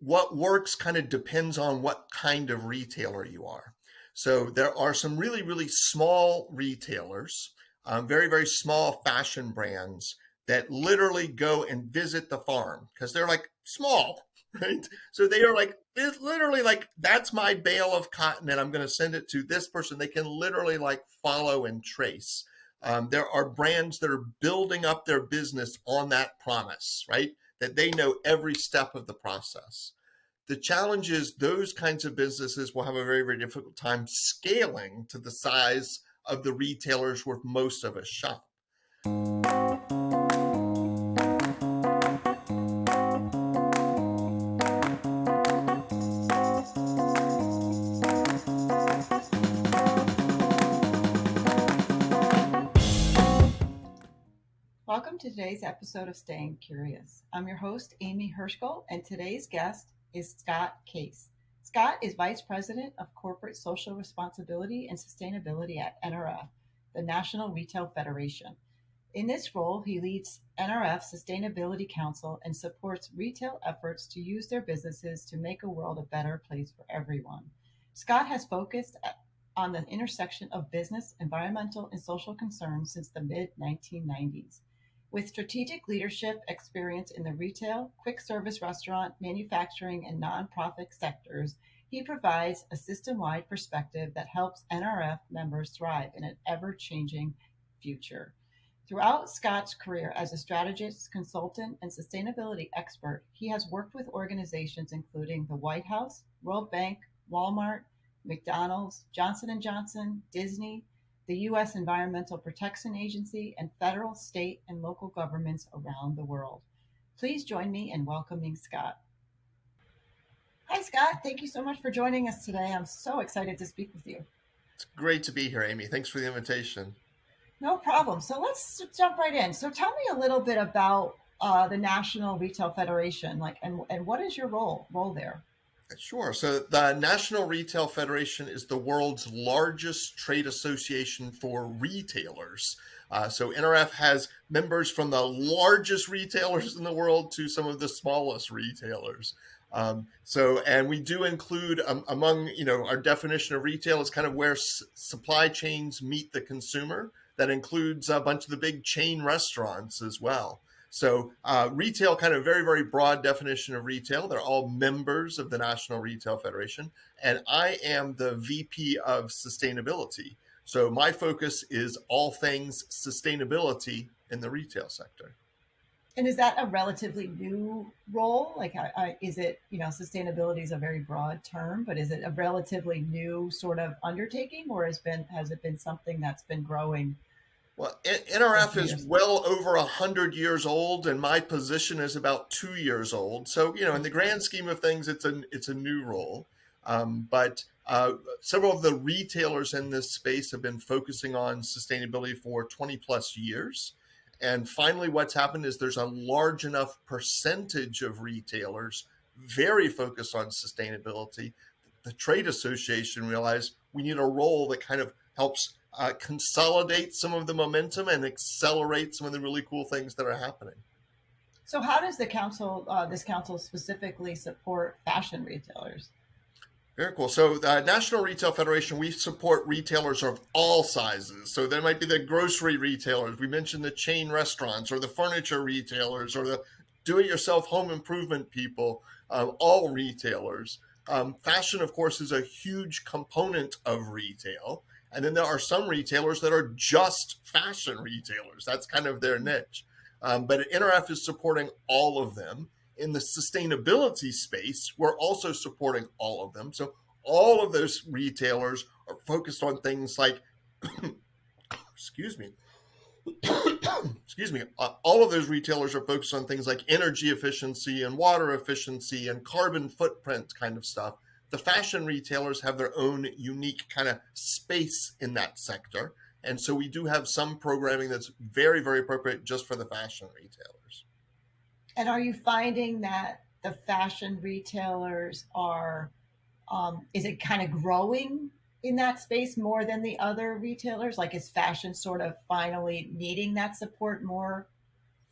what works kind of depends on what kind of retailer you are. So there are some really, really small retailers, very, very small fashion brands that literally go and visit the farm because they're like small, right? So they are like, it's literally like, that's my bale of cotton and I'm going to send it to this person. They can literally like follow and trace. There are brands that are building up their business on that promise, right? That they know every step of the process. The challenge is those kinds of businesses will have a very, very difficult time scaling to the size of the retailers where most of us shop. Welcome to today's episode of Staying Curious. I'm your host, Amy Hirschkel, and today's guest is Scot Case. Scot is Vice President of Corporate Social Responsibility and Sustainability at NRF, the National Retail Federation. In this role, he leads NRF's Sustainability Council and supports retail efforts to use their businesses to make a world a better place for everyone. Scot has focused on the intersection of business, environmental, and social concerns since the mid-1990s. With strategic leadership experience in the retail, quick service restaurant, manufacturing, and nonprofit sectors, he provides a system-wide perspective that helps NRF members thrive in an ever-changing future. Throughout Scot's career as a strategist, consultant, and sustainability expert, he has worked with organizations including the White House, World Bank, Walmart, McDonald's, Johnson & Johnson, Disney, the U.S. Environmental Protection Agency, and federal, state, and local governments around the world. Please join me in welcoming Scot. Hi, Scot. Thank you so much for joining us today. I'm so excited to speak with you. It's great to be here, Amy. Thanks for the invitation. No problem. So let's jump right in. So tell me a little bit about the National Retail Federation, and what is your role there? Sure. So the National Retail Federation is the world's largest trade association for retailers. So NRF has members from the largest retailers in the world to some of the smallest retailers. And we do include among, our definition of retail is kind of where supply chains meet the consumer. That includes a bunch of the big chain restaurants as well. So retail, kind of very, very broad definition of retail. They're all members of the National Retail Federation. And I am the VP of Sustainability. So my focus is all things sustainability in the retail sector. And is that a relatively new role? Is it, sustainability is a very broad term, but is it a relatively new sort of undertaking, or has it been something that's been growing? Well, NRF is well over 100 years old, and my position is about 2 years old. So, in the grand scheme of things, it's a new role. But several of the retailers in this space have been focusing on sustainability for 20 plus years. And finally, what's happened is there's a large enough percentage of retailers very focused on sustainability. The trade association realized we need a role that kind of helps consolidate some of the momentum and accelerate some of the really cool things that are happening. So how does the council, this council specifically support fashion retailers? Very cool. So the National Retail Federation, we support retailers of all sizes. So there might be the grocery retailers. We mentioned the chain restaurants or the furniture retailers or the do-it-yourself home improvement people, all retailers. Fashion, of course, is a huge component of retail. And then there are some retailers that are just fashion retailers. That's kind of their niche. But NRF is supporting all of them. In the sustainability space, we're also supporting all of them. So all of those retailers are focused on things like, excuse me, all of those retailers are focused on things like energy efficiency and water efficiency and carbon footprint kind of stuff. The fashion retailers have their own unique kind of space in that sector. And so we do have some programming that's very, very appropriate just for the fashion retailers. And are you finding that the fashion retailers are, is it kind of growing in that space more than the other retailers? Like, is fashion sort of finally needing that support more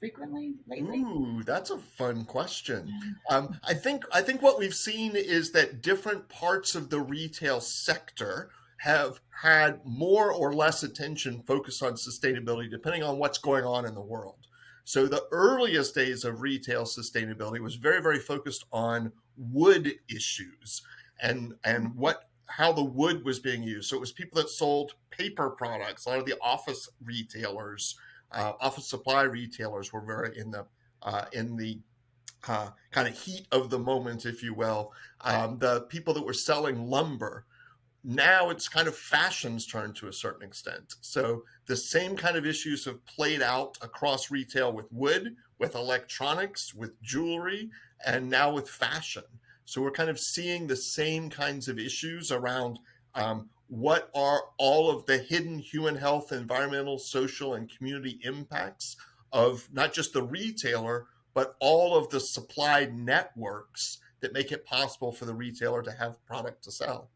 frequently lately? Ooh, that's a fun question. I think what we've seen is that different parts of the retail sector have had more or less attention focused on sustainability, depending on what's going on in the world. So the earliest days of retail sustainability was very, very focused on wood issues and what how the wood was being used. So it was people that sold paper products. A lot of the office retailers, office supply retailers were very in the kind of heat of the moment, if you will. The people that were selling lumber. Now it's kind of fashion's turn to a certain extent. So the same kind of issues have played out across retail with wood, with electronics, with jewelry, and now with fashion. So we're kind of seeing the same kinds of issues around what are all of the hidden human health, environmental, social, and community impacts of not just the retailer, but all of the supply networks that make it possible for the retailer to have product to sell.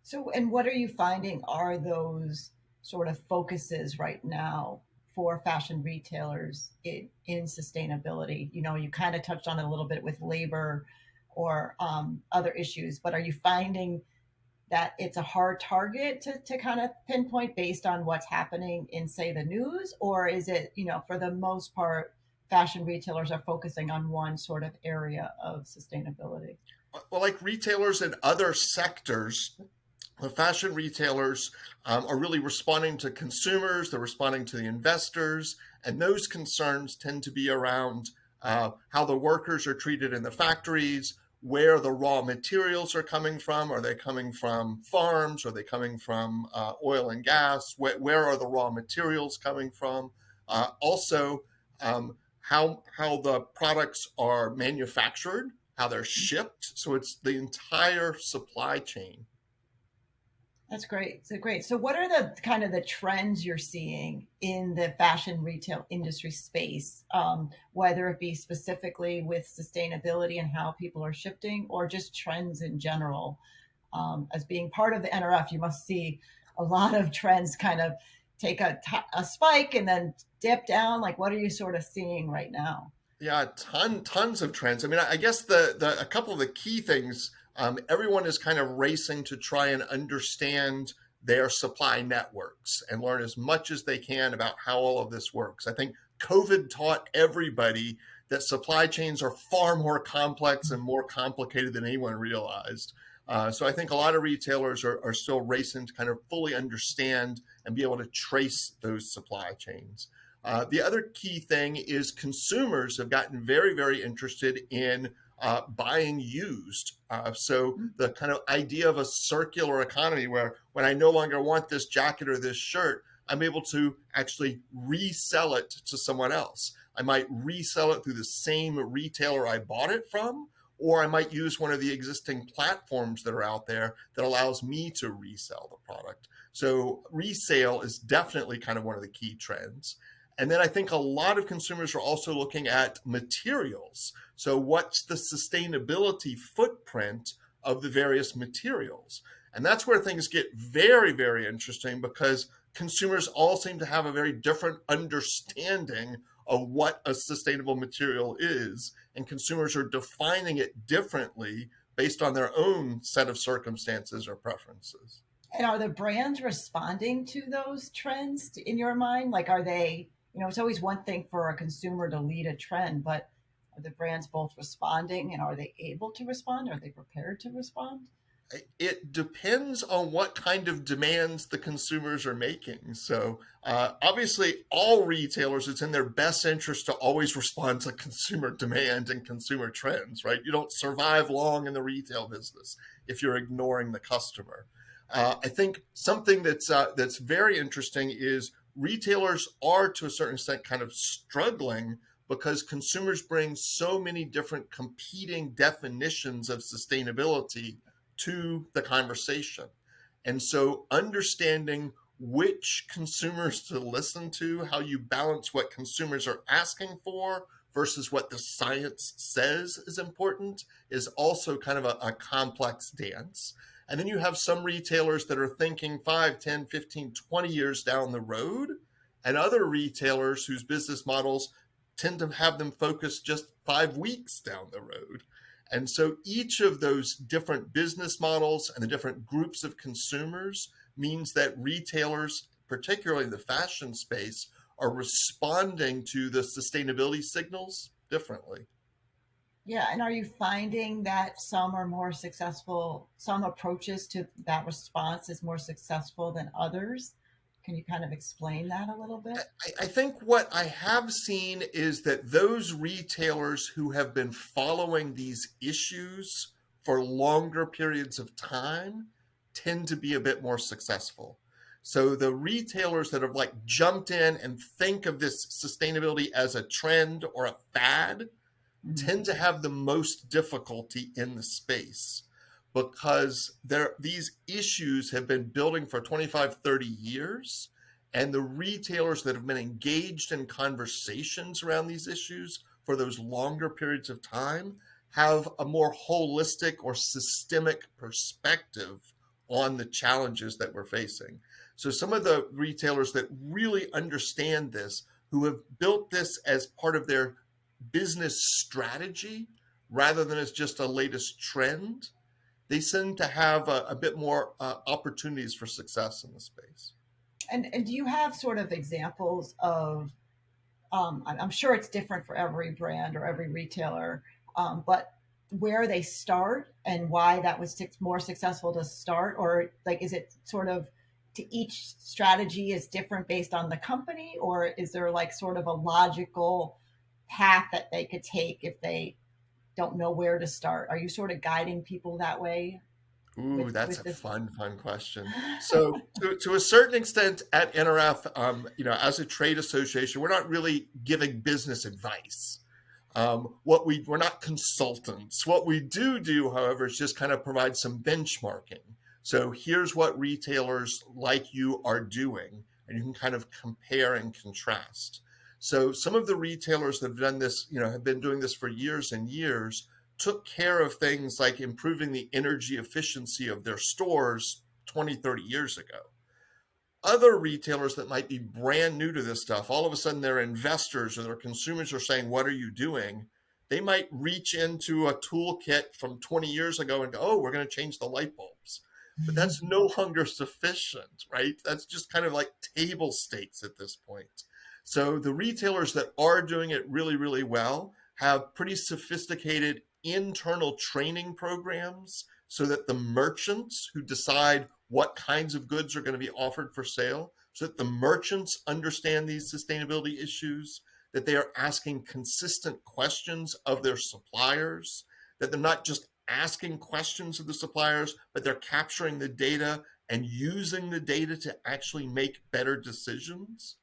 So, and what are you finding are those sort of focuses right now for fashion retailers in sustainability? You know, you kind of touched on it a little bit with labor or other issues, but are you finding that it's a hard target to kind of pinpoint based on what's happening in, say, the news? Or is it, you know, for the most part, fashion retailers are focusing on one sort of area of sustainability? Well, like retailers in other sectors, the fashion retailers are really responding to consumers, they're responding to the investors, and those concerns tend to be around how the workers are treated in the factories, where the raw materials are coming from. Are they coming from farms? Are they coming from oil and gas? Where are the raw materials coming from? Also, how the products are manufactured, how they're shipped. So it's the entire supply chain. That's great. So great. So what are the kind of the trends you're seeing in the fashion retail industry space, whether it be specifically with sustainability and how people are shifting, or just trends in general? As being part of the NRF, you must see a lot of trends kind of take a spike and then dip down. Like, what are you sort of seeing right now? Yeah, tons of trends. I mean, I guess the a couple of the key things. Everyone is kind of racing to try and understand their supply networks and learn as much as they can about how all of this works. I think COVID taught everybody that supply chains are far more complex and more complicated than anyone realized. So I think a lot of retailers are still racing to kind of fully understand and be able to trace those supply chains. The other key thing is consumers have gotten very, very interested in buying used. So the kind of idea of a circular economy where when I no longer want this jacket or this shirt, I'm able to actually resell it to someone else. I might resell it through the same retailer I bought it from, or I might use one of the existing platforms that are out there that allows me to resell the product. So resale is definitely kind of one of the key trends. And then I think a lot of consumers are also looking at materials. So, what's the sustainability footprint of the various materials? And that's where things get very, very interesting because consumers all seem to have a very different understanding of what a sustainable material is. And consumers are defining it differently based on their own set of circumstances or preferences. And are the brands responding to those trends in your mind? Like, are they, you know, it's always one thing for a consumer to lead a trend, but are the brands both responding and are they able to respond? Are they prepared to respond? It depends on what kind of demands the consumers are making. So, obviously, all retailers, it's in their best interest to always respond to consumer demand and consumer trends, right? You don't survive long in the retail business if you're ignoring the customer. I think something that's very interesting is retailers are to a certain extent kind of struggling because consumers bring so many different competing definitions of sustainability to the conversation. And so understanding which consumers to listen to, how you balance what consumers are asking for versus what the science says is important, is also kind of a complex dance. And then you have some retailers that are thinking 5, 10, 15, 20 years down the road, and other retailers whose business models tend to have them focus just 5 weeks down the road. And so each of those different business models and the different groups of consumers means that retailers, particularly in the fashion space, are responding to the sustainability signals differently. Yeah, and are you finding that some are more successful, some approaches to that response is more successful than others? Can you kind of explain that a little bit? I think what I have seen is that those retailers who have been following these issues for longer periods of time tend to be a bit more successful. So the retailers that have like jumped in and think of this sustainability as a trend or a fad Mhm. tend to have the most difficulty in the space because these issues have been building for 25, 30 years. And the retailers that have been engaged in conversations around these issues for those longer periods of time have a more holistic or systemic perspective on the challenges that we're facing. So some of the retailers that really understand this, who have built this as part of their business strategy rather than as just a latest trend, they seem to have a bit more opportunities for success in the space. And do you have sort of examples of, I'm sure it's different for every brand or every retailer, but where they start and why that was more successful to start? Or like, is it sort of to each strategy is different based on the company? Or is there like sort of a logical path that they could take if they don't know where to start? Are you sort of guiding people that way Ooh, that's with a this? fun question. So, to a certain extent, at NRF, as a trade association, we're not really giving business advice. We're not consultants. What we do, however, is just kind of provide some benchmarking. So here's what retailers like you are doing, and you can kind of compare and contrast. So some of the retailers that have done this, have been doing this for years and years, took care of things like improving the energy efficiency of their stores 20, 30 years ago. Other retailers that might be brand new to this stuff, all of a sudden their investors or their consumers are saying, "What are you doing?" They might reach into a toolkit from 20 years ago and go, "Oh, we're going to change the light bulbs." But that's no longer sufficient, right? That's just kind of like table stakes at this point. So the retailers that are doing it really, really well have pretty sophisticated internal training programs so that the merchants who decide what kinds of goods are going to be offered for sale, so that the merchants understand these sustainability issues, that they are asking consistent questions of their suppliers, that they're not just asking questions of the suppliers, but they're capturing the data and using the data to actually make better decisions.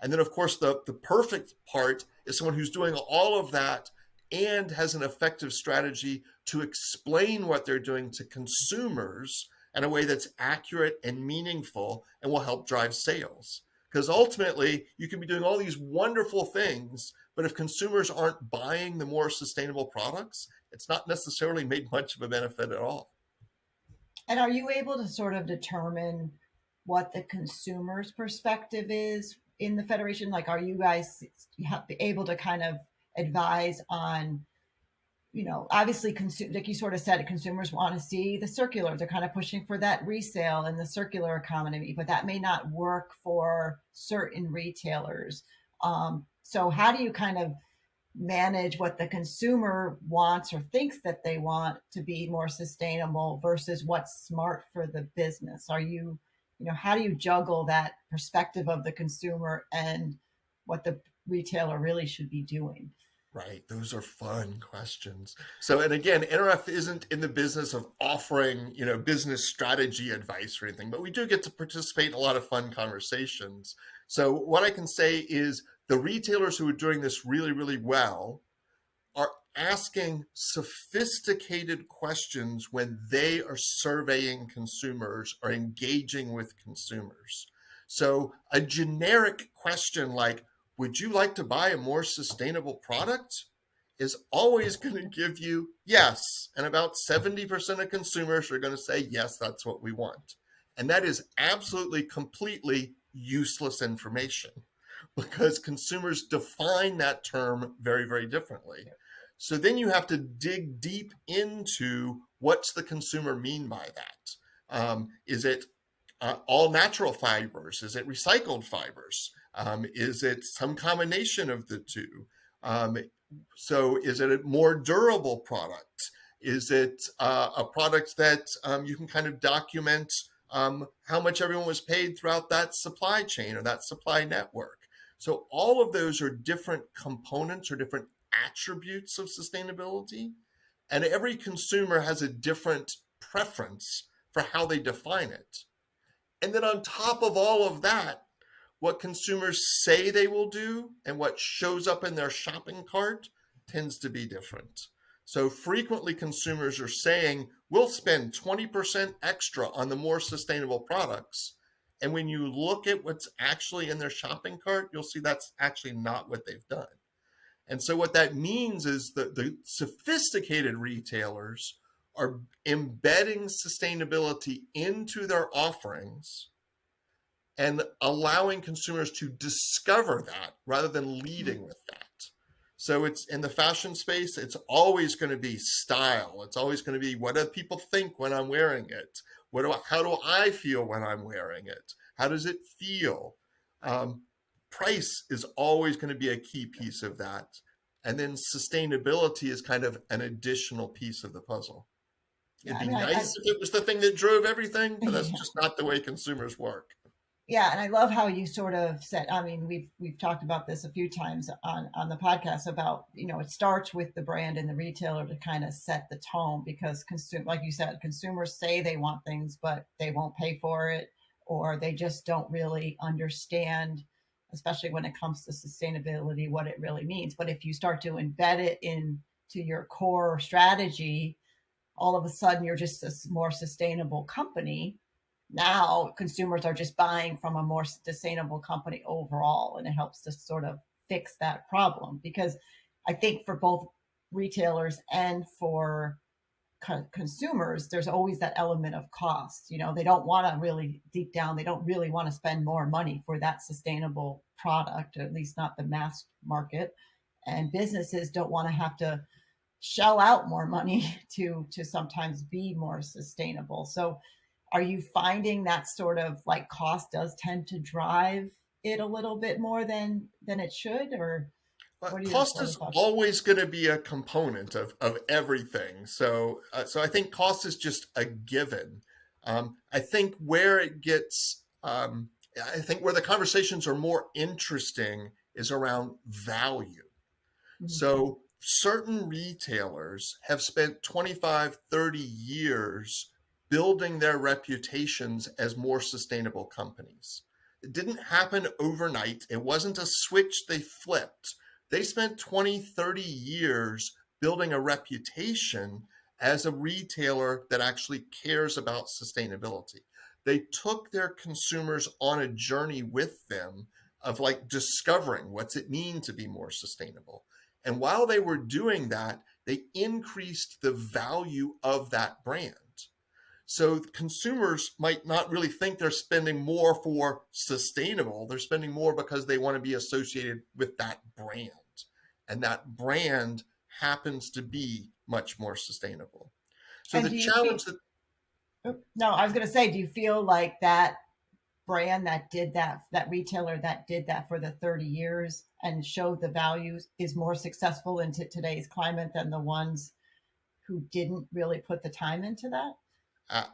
And then, of course, the perfect part is someone who's doing all of that and has an effective strategy to explain what they're doing to consumers in a way that's accurate and meaningful and will help drive sales. Because ultimately, you can be doing all these wonderful things, but if consumers aren't buying the more sustainable products, it's not necessarily made much of a benefit at all. And are you able to sort of determine what the consumer's perspective is in the federation? Like, are you guys able to kind of advise on, obviously, like you sort of said, consumers want to see the circular. They're kind of pushing for that resale and the circular economy, but that may not work for certain retailers. So, how do you kind of manage what the consumer wants or thinks that they want to be more sustainable versus what's smart for the business? How do you juggle that perspective of the consumer and what the retailer really should be doing? Right. Those are fun questions. So, and again, NRF isn't in the business of offering, business strategy advice or anything, but we do get to participate in a lot of fun conversations. So, what I can say is the retailers who are doing this really, really well are asking sophisticated questions when they are surveying consumers or engaging with consumers. So, a generic question like, "Would you like to buy a more sustainable product?" is always going to give you yes. And about 70% of consumers are going to say, "Yes, that's what we want." And that is absolutely, completely useless information. because consumers define that term very, very differently. So then you have to dig deep into what's the consumer mean by that. Is it all natural fibers? Is it recycled fibers? Is it some combination of the two? Um, so is it a more durable product? Is it a product that you can kind of document how much everyone was paid throughout that supply chain or that supply network? So all of those are different components or different attributes of sustainability. And every consumer has a different preference for how they define it. And then on top of all of that, what consumers say they will do and what shows up in their shopping cart tends to be different. So frequently consumers are saying, we'll spend 20% extra on the more sustainable products. And when you look at what's actually in their shopping cart, you'll see that's actually not what they've done. And so what that means is that the sophisticated retailers are embedding sustainability into their offerings and allowing consumers to discover that rather than leading with that. So it's in the fashion space, it's always going to be style. It's always going to be, what do people think when I'm wearing it? How do I feel when I'm wearing it? How does it feel? Price is always going to be a key piece of that. And then sustainability is kind of an additional piece of the puzzle. Yeah, It'd I be mean, nice if it was the thing that drove everything, but that's yeah. just not the way consumers work. Yeah, and I love how you sort of said. I mean, we've talked about this a few times on the podcast about, it starts with the brand and the retailer to kind of set the tone, because like you said, consumers say they want things, but they won't pay for it, or they just don't really understand, especially when it comes to sustainability, what it really means. But if you start to embed it into your core strategy, all of a sudden you're just a more sustainable company. Now consumers are just buying from a more sustainable company overall, and it helps to sort of fix that problem, because I think for both retailers and for consumers, there's always that element of cost. They don't want to really, deep down, they don't really want to spend more money for that sustainable product, at least not the mass market. And businesses don't want to have to shell out more money to sometimes be more sustainable. So are you finding that sort of like cost does tend to drive it a little bit more than it should? Or Cost what are your is thoughts? always going to be a component of everything. So I think cost is just a given. I think where it gets, I think where the conversations are more interesting is around value. Mhm. So certain retailers have spent 25, 30 years building their reputations as more sustainable companies. It didn't happen overnight. It wasn't a switch they flipped. They spent 20, 30 years building a reputation as a retailer that actually cares about sustainability. They took their consumers on a journey with them of like discovering what's it mean to be more sustainable. And while they were doing that, they increased the value of that brand. So consumers might not really think they're spending more for sustainable. They're spending more because they want to be associated with that brand. And that brand happens to be much more sustainable. So And the do you feel, challenge that no, I was going to say, do you feel like that brand that did that retailer that did that for the 30 years and showed the values is more successful in today's climate than the ones who didn't really put the time into that?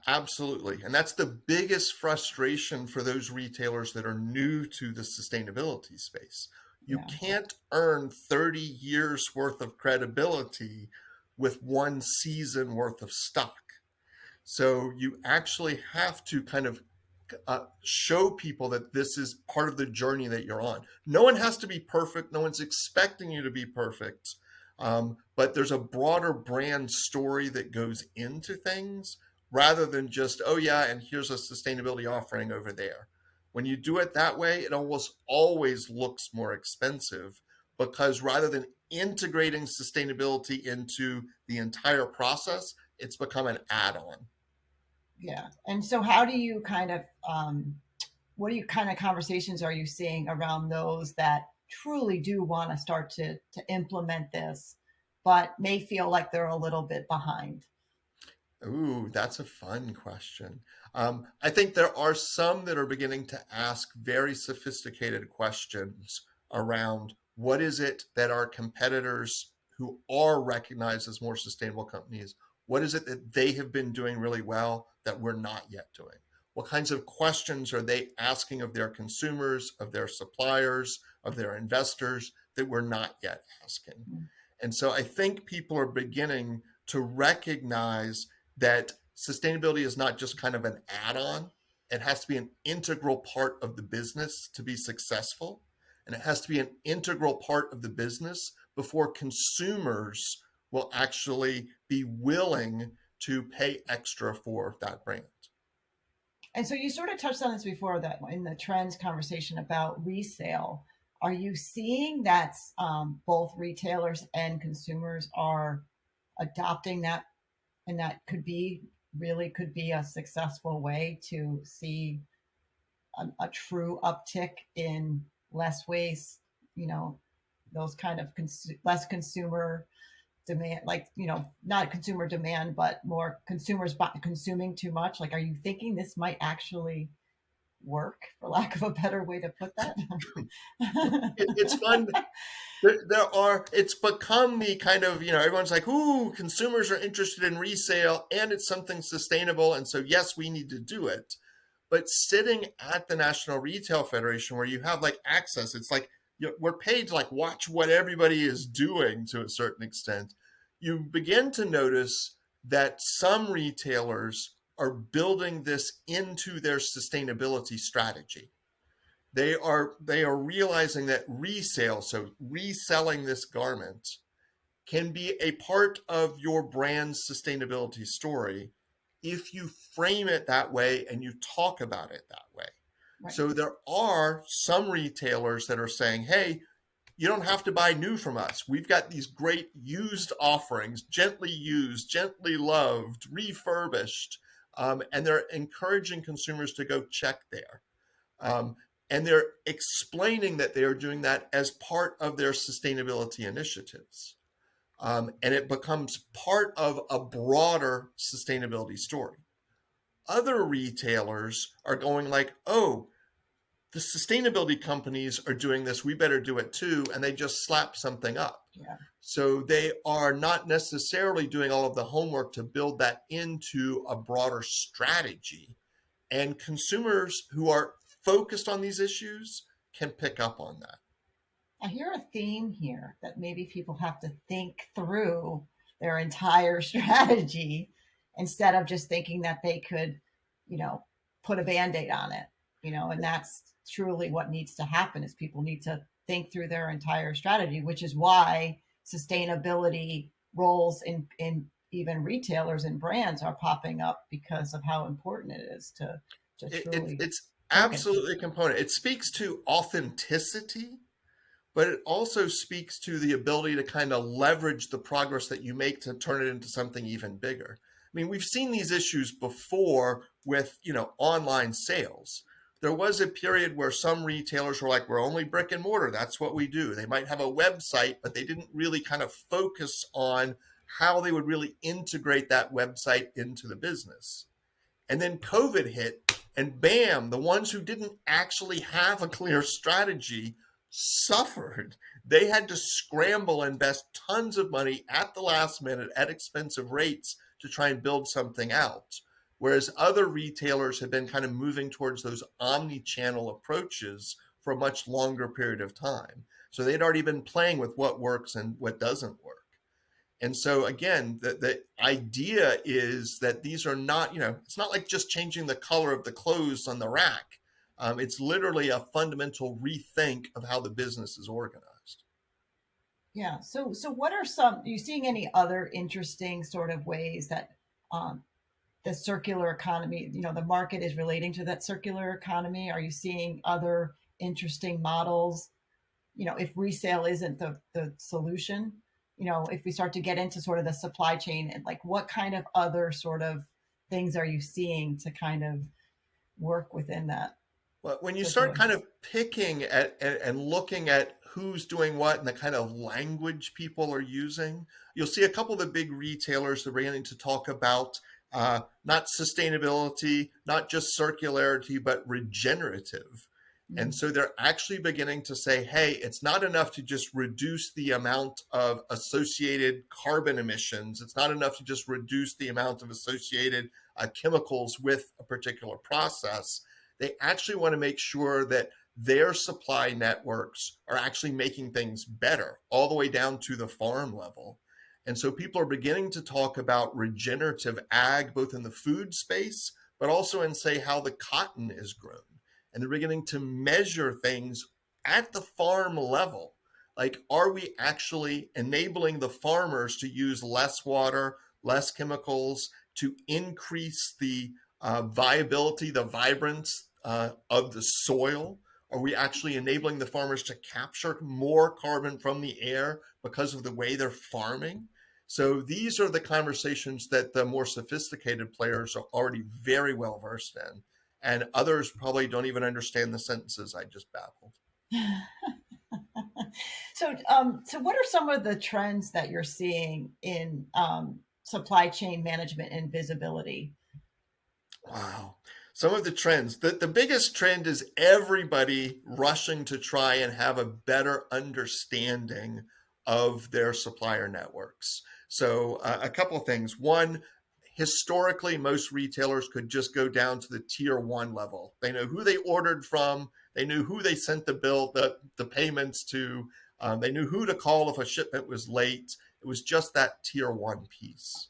Absolutely. And that's the biggest frustration for those retailers that are new to the sustainability space. You Yeah. can't earn 30 years worth of credibility with one season worth of stock. So you actually have to kind of show people that this is part of the journey that you're on. No one has to be perfect. No one's expecting you to be perfect. But there's a broader brand story that goes into things rather than just, oh, yeah, and here's a sustainability offering over there. When you do it that way, it almost always looks more expensive because rather than integrating sustainability into the entire process, it's become an add on. Yeah. And so how do you kind of what are you kind of conversations are you seeing around those that truly do want to start to implement this, but may feel like they're a little bit behind? Ooh, that's a fun question. I think there are some that are beginning to ask very sophisticated questions around what is it that our competitors who are recognized as more sustainable companies, what is it that they have been doing really well that we're not yet doing? What kinds of questions are they asking of their consumers, of their suppliers, of their investors that we're not yet asking? And so I think people are beginning to recognize that sustainability is not just kind of an add on, it has to be an integral part of the business to be successful. And it has to be an integral part of the business before consumers will actually be willing to pay extra for that brand. And so you sort of touched on this before, that in the trends conversation about resale. Are you seeing that both retailers and consumers are adopting that, and that could be really could be a successful way to see a true uptick in less waste, you know, those kind of less consumer demand, like, not consumer demand, but more consumers consuming too much? Like, are you thinking this might actually work, for lack of a better way to put that? It's fun. There are, it's become the kind of, everyone's like, ooh, consumers are interested in resale and it's something sustainable. And so, yes, we need to do it. But sitting at the National Retail Federation where you have like access, it's like we're paid to like watch what everybody is doing to a certain extent. You begin to notice that some retailers are building this into their sustainability strategy. They are realizing that resale, so reselling this garment, can be a part of your brand's sustainability story if you frame it that way and you talk about it that way. Right. So there are some retailers that are saying, hey, you don't have to buy new from us. We've got these great used offerings, gently used, gently loved, refurbished, and they're encouraging consumers to go check there. Um, and they're explaining that they are doing that as part of their sustainability initiatives. And it becomes part of a broader sustainability story. Other retailers are going like, oh, the sustainability companies are doing this, we better do it too, and they just slap something up. Yeah. So they are not necessarily doing all of the homework to build that into a broader strategy. And consumers who are focused on these issues can pick up on that. I hear a theme here that maybe people have to think through their entire strategy instead of just thinking that they could, you know, put a band-aid on it, and that's truly what needs to happen. Is people need to think through their entire strategy, which is why sustainability roles in even retailers and brands are popping up, because of how important it is to truly It's focus. absolutely a component. It speaks to authenticity, but it also speaks to the ability to kind of leverage the progress that you make to turn it into something even bigger. I mean, we've seen these issues before with, online sales. There was a period where some retailers were like, we're only brick and mortar. That's what we do. They might have a website, but they didn't really kind of focus on how they would really integrate that website into the business. And then COVID hit, and bam, the ones who didn't actually have a clear strategy suffered. They had to scramble and invest tons of money at the last minute at expensive rates to try and build something out. Whereas other retailers have been kind of moving towards those omni-channel approaches for a much longer period of time. So they'd already been playing with what works and what doesn't work. And so again, the idea is that these are not, it's not like just changing the color of the clothes on the rack. It's literally a fundamental rethink of how the business is organized. Yeah. So what are some, are you seeing any other interesting sort of ways that um, the circular economy, the market is relating to that circular economy? Are you seeing other interesting models? If resale isn't the solution, if we start to get into sort of the supply chain, and like, what kind of other sort of things are you seeing to kind of work within that? Well, when you to start doing kind it. of picking at and looking at who's doing what and the kind of language people are using, you'll see a couple of the big retailers that are beginning to talk about not sustainability, not just circularity, but regenerative. And Mm. so they're actually beginning to say, hey, it's not enough to just reduce the amount of associated carbon emissions. It's not enough to just reduce the amount of associated chemicals with a particular process. They actually want to make sure that their supply networks are actually making things better, all the way down to the farm level. And so people are beginning to talk about regenerative ag, both in the food space, but also in, say, how the cotton is grown. And they're beginning to measure things at the farm level. Like, are we actually enabling the farmers to use less water, less chemicals, to increase the viability, the vibrance of the soil? Are we actually enabling the farmers to capture more carbon from the air because of the way they're farming? So these are the conversations that the more sophisticated players are already very well versed in. And others probably don't even understand the sentences I just babbled. So what are some of the trends that you're seeing in supply chain management and visibility? Wow. Some of the trends. The biggest trend is everybody rushing to try and have a better understanding of their supplier networks. So, a couple of things. One, historically, most retailers could just go down to the tier one level. They know who they ordered from, they knew who they sent the payments to, they knew who to call if a shipment was late. It was just that tier one piece.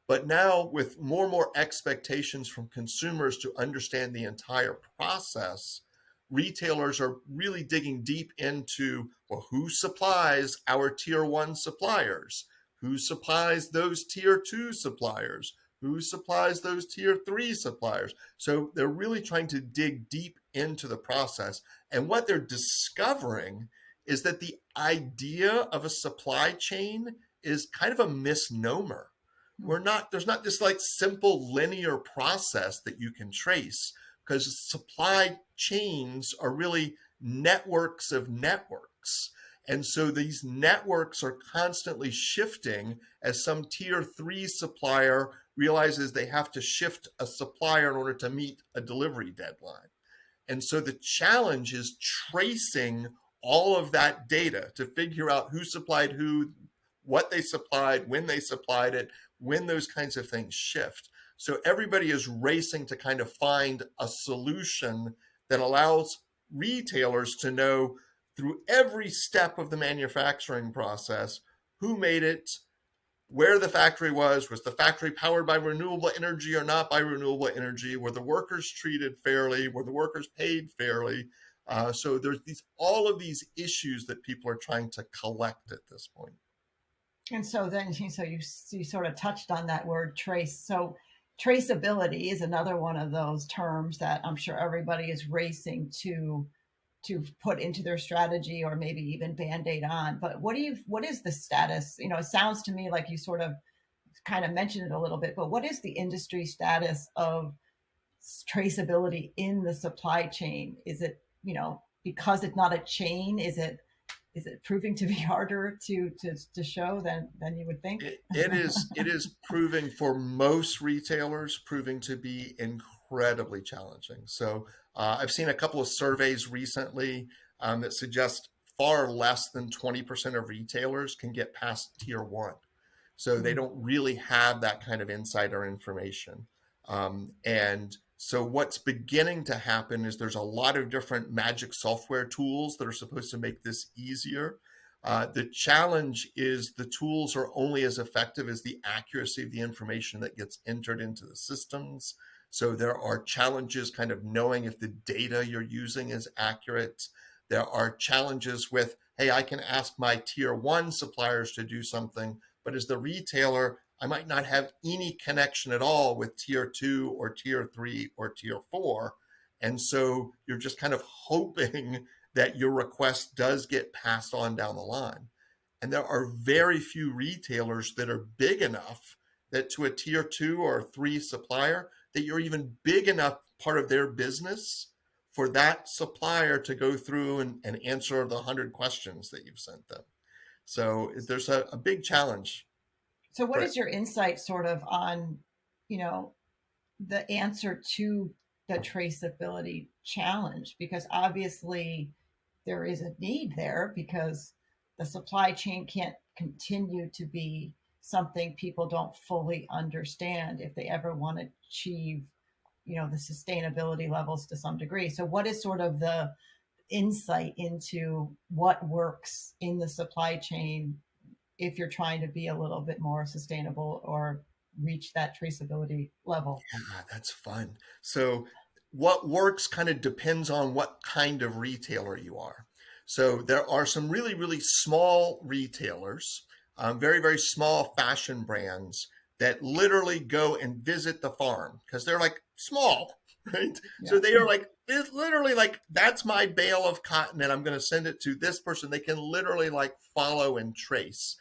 But now, with more and more expectations from consumers to understand the entire process, retailers are really digging deep into, well, who supplies our tier one suppliers? Who supplies those tier two suppliers? Who supplies those tier three suppliers? So they're really trying to dig deep into the process. And what they're discovering is that the idea of a supply chain is kind of a misnomer. There's not this like simple linear process that you can trace, because supply chains are really networks of networks. And so these networks are constantly shifting as some tier three supplier realizes they have to shift a supplier in order to meet a delivery deadline. And so the challenge is tracing all of that data to figure out who supplied who, what they supplied, when they supplied it, when those kinds of things shift. So everybody is racing to kind of find a solution that allows retailers to know through every step of the manufacturing process who made it, where the factory was the factory powered by renewable energy or not by renewable energy, were the workers treated fairly, were the workers paid fairly. So there's all of these issues that people are trying to collect at this point. And so then, you sort of touched on that word trace. So traceability is another one of those terms that I'm sure everybody is racing to put into their strategy or maybe even band-aid on. But what is the status? It sounds to me like you sort of kind of mentioned it a little bit, but what is the industry status of traceability in the supply chain? Is it, because it's not a chain, is it proving to be harder to show than you would think? It is proving for most retailers proving to be incredibly challenging. So I've seen a couple of surveys recently that suggest far less than 20% of retailers can get past tier one. So they Mm. don't really have that kind of insider information. And so what's beginning to happen is there's a lot of different magic software tools that are supposed to make this easier. The challenge is the tools are only as effective as the accuracy of the information that gets entered into the systems. So there are challenges kind of knowing if the data you're using is accurate. There are challenges with, hey, I can ask my tier one suppliers to do something, but as the retailer, I might not have any connection at all with tier two or tier three or tier four. And so you're just kind of hoping that your request does get passed on down the line. And there are very few retailers that are big enough that to a tier two or three supplier, that you're even big enough part of their business for that supplier to go through and answer the 100 questions that you've sent them. So there's a big challenge So, what for it. is your insight sort of on, you know, the answer to the traceability challenge? Because obviously there is a need there because the supply chain can't continue to be something people don't fully understand if they ever want to achieve, the sustainability levels to some degree. So, what is sort of the insight into what works in the supply chain if you're trying to be a little bit more sustainable or reach that traceability level? Yeah, that's fun. So, what works kind of depends on what kind of retailer you are. So, there are some really, really small retailers, very, very small fashion brands that literally go and visit the farm because they're like small, right? Yeah. So, they are like, it's literally like, that's my bale of cotton and I'm going to send it to this person. They can literally like follow and trace.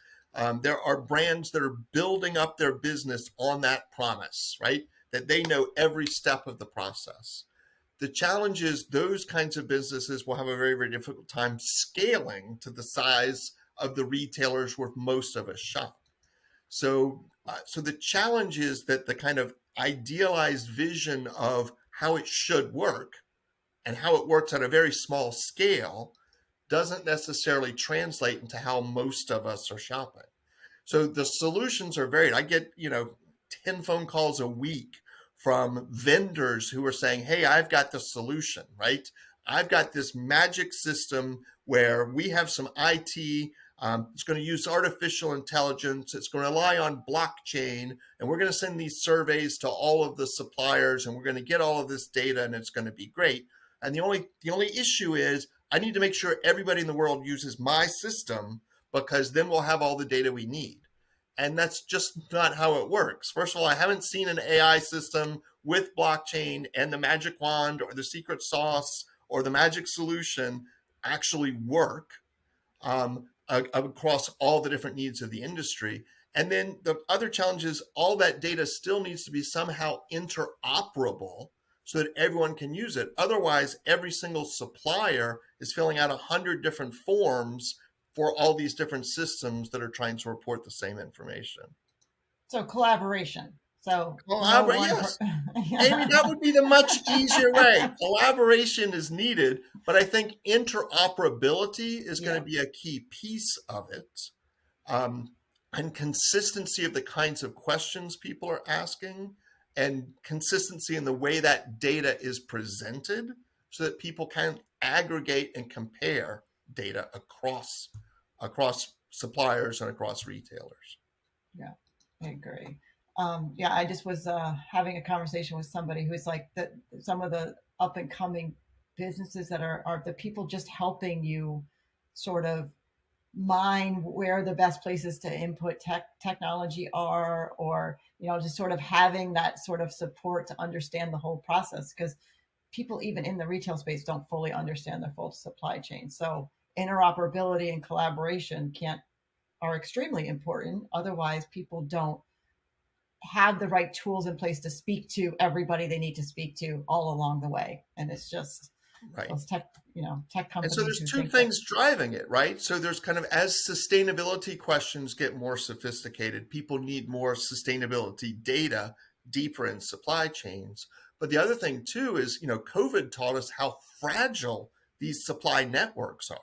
There are brands that are building up their business on that promise, right? That they know every step of the process. The challenge is those kinds of businesses will have a very, very difficult time scaling to the size of the retailers where most of us shop. So the challenge is that the kind of idealized vision of how it should work and how it works at a very small scale doesn't necessarily translate into how most of us are shopping. So the solutions are varied. I get, 10 phone calls a week from vendors who are saying, hey, I've got the solution, right? I've got this magic system where we have some IT. It's going to use artificial intelligence. It's going to rely on blockchain. And we're going to send these surveys to all of the suppliers and we're going to get all of this data and it's going to be great. And the only issue is I need to make sure everybody in the world uses my system because then we'll have all the data we need. And that's just not how it works. First of all, I haven't seen an AI system with blockchain and the magic wand or the secret sauce or the magic solution actually work across all the different needs of the industry. And then the other challenge is all that data still needs to be somehow interoperable so that everyone can use it. Otherwise, every single supplier is filling out 100 different forms for all these different systems that are trying to report the same information. So collaboration. So no Collaborate, one. yes. Amy, that would be the much easier way. Collaboration is needed, but I think interoperability is going Yeah. to be a key piece of it. Um, and consistency of the kinds of questions people are asking and consistency in the way that data is presented so that people can aggregate and compare data across suppliers and across retailers. Yeah, I agree. Yeah, I just was having a conversation with somebody who's like that. Some of the up and coming businesses that are the people just helping you sort of mine where the best places to input technology are, or just sort of having that sort of support to understand the whole process, because people even in the retail space don't fully understand the full supply chain. So interoperability and collaboration can't are extremely important. Otherwise, people don't have the right tools in place to speak to everybody they need to speak to all along the way. And it's just Right. those tech And so companies there's who two think that. things driving it, right? So there's kind of as sustainability questions get more sophisticated, people need more sustainability data deeper in supply chains. But the other thing too is, COVID taught us how fragile these supply networks are.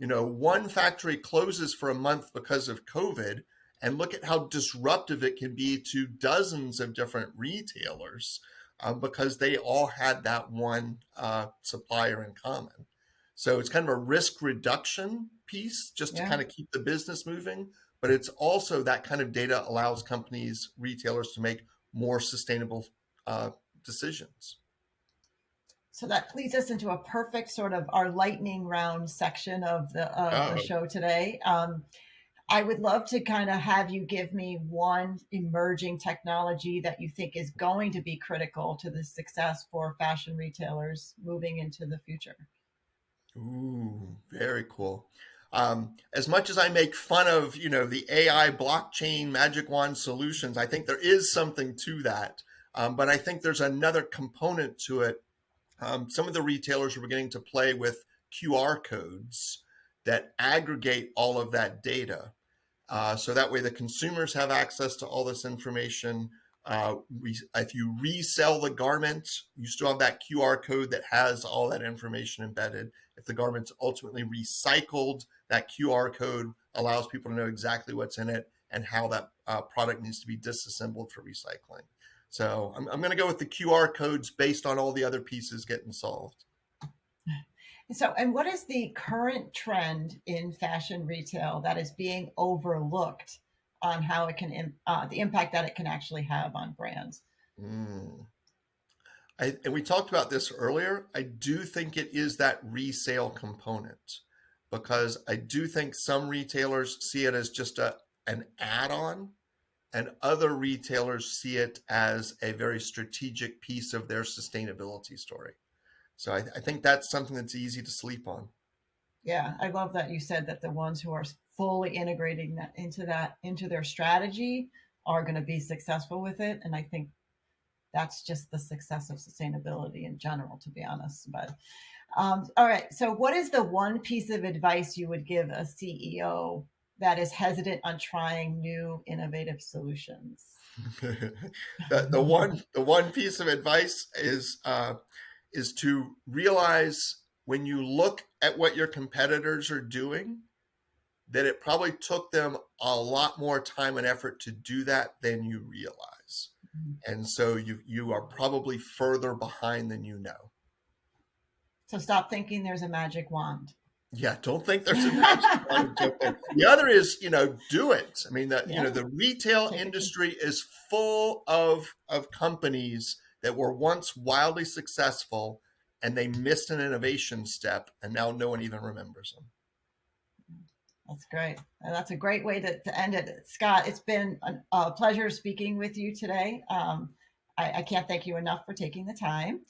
One factory closes for a month because of COVID, and look at how disruptive it can be to dozens of different retailers because they all had that one supplier in common. So it's kind of a risk reduction piece just to Yeah. kind of keep the business moving. But it's also that kind of data allows companies, retailers to make more sustainable uh, decisions. So that leads us into a perfect sort of our lightning round section of the Oh, show today. I would love to kind of have you give me one emerging technology that you think is going to be critical to the success for fashion retailers moving into the future. ooh, very cool. As much as I make fun of, the AI blockchain magic wand solutions, I think there is something to that. But I think there's another component to it some of the retailers are beginning to play with QR codes that aggregate all of that data. So that way the consumers have access to all this information. If you resell the garment, you still have that QR code that has all that information embedded. If the garment's ultimately recycled, that QR code allows people to know exactly what's in it and how that product needs to be disassembled for recycling. So I'm going to go with the QR codes based on all the other pieces getting solved. So, and what is the current trend in fashion retail that is being overlooked on how it can, the impact that it can actually have on brands? Mm. And we talked about this earlier. I do think it is that resale component because I do think some retailers see it as just an add-on, and other retailers see it as a very strategic piece of their sustainability story. So I think that's something that's easy to sleep on. Yeah, I love that you said that the ones who are fully integrating that into their strategy are going to be successful with it. And I think that's just the success of sustainability in general, to be honest. But all right, so what is the one piece of advice you would give a CEO that is hesitant on trying new innovative solutions? The one piece of advice is to realize when you look at what your competitors are doing, that it probably took them a lot more time and effort to do that than you realize. And so you are probably further behind than you know. So stop thinking there's a magic wand. Yeah, don't think there's a magic wand to jump in. The other is, do it. I mean, Yeah, the retail take it. industry is full of companies that were once wildly successful and they missed an innovation step, and now no one even remembers them. That's great. And that's a great way to end it. Scot, it's been a pleasure speaking with you today. I can't thank you enough for taking the time.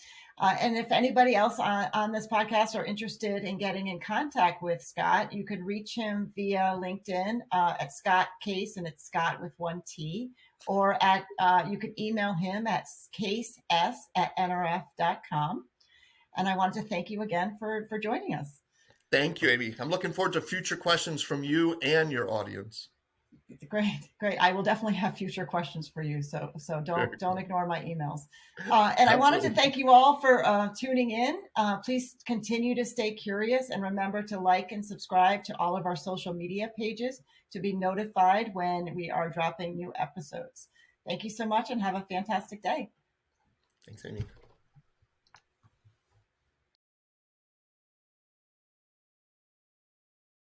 And if anybody else on this podcast are interested in getting in contact with Scot, you could reach him via LinkedIn at Scot Case, and it's Scot with one T, or at you could email him at cases@nrf.com. And I wanted to thank you again for joining us. Thank you, Amy. I'm looking forward to future questions from you and your audience. Great, great. I will definitely have future questions for you. So Very don't cool. ignore my emails. And I wanted to Absolutely. thank you all for tuning in. Please continue to stay curious and remember to like and subscribe to all of our social media pages to be notified when we are dropping new episodes. Thank you so much and have a fantastic day. Thanks, Amy.